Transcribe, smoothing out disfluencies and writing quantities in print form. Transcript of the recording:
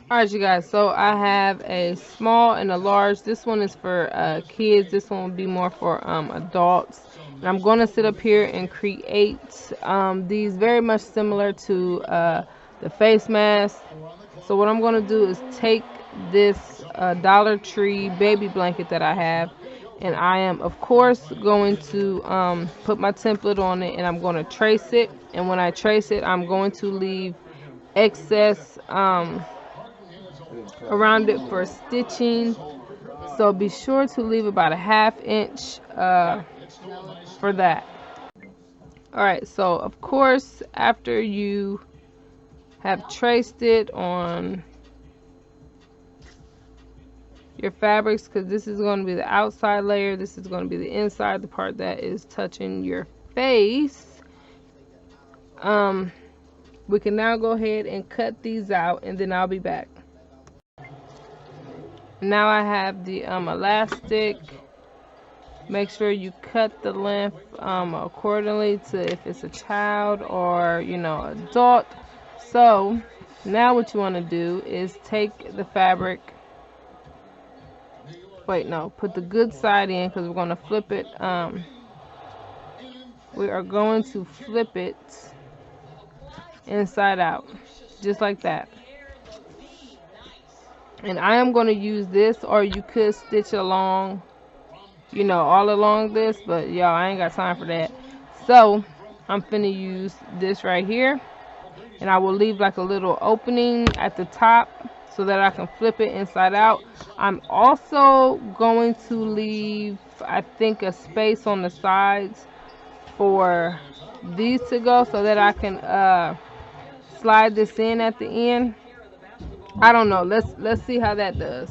Alright, you guys, so I have a small and a large. This one is for kids. This one will be more for adults. And I'm going to sit up here and create these very much similar to the face mask. So what I'm going to do is take this Dollar Tree baby blanket that I have, and I am of course going to put my template on it, and I'm going to trace it. And when I trace it, I'm going to leave excess around it for stitching. So be sure to leave about a 1/2 inch for that. Alright, so of course after you have traced it on your fabrics, because this is going to be the outside layer, this is going to be the inside, the part that is touching your face, we can now go ahead and cut these out, and then I'll be back. Now I have the elastic. Make sure you cut the length accordingly to if it's a child or adult. So now what you want to do is take the fabric, put the good side in, because we're going to flip it. We are going to flip it inside out, just like that. And I am going to use this, or you could stitch along, all along this, but y'all, I ain't got time for that. So I'm finna use this right here, and I will leave like a little opening at the top so that I can flip it inside out. I'm also going to leave, I think, a space on the sides for these to go, so that I can slide this in at the end. I don't know. Let's see how that does.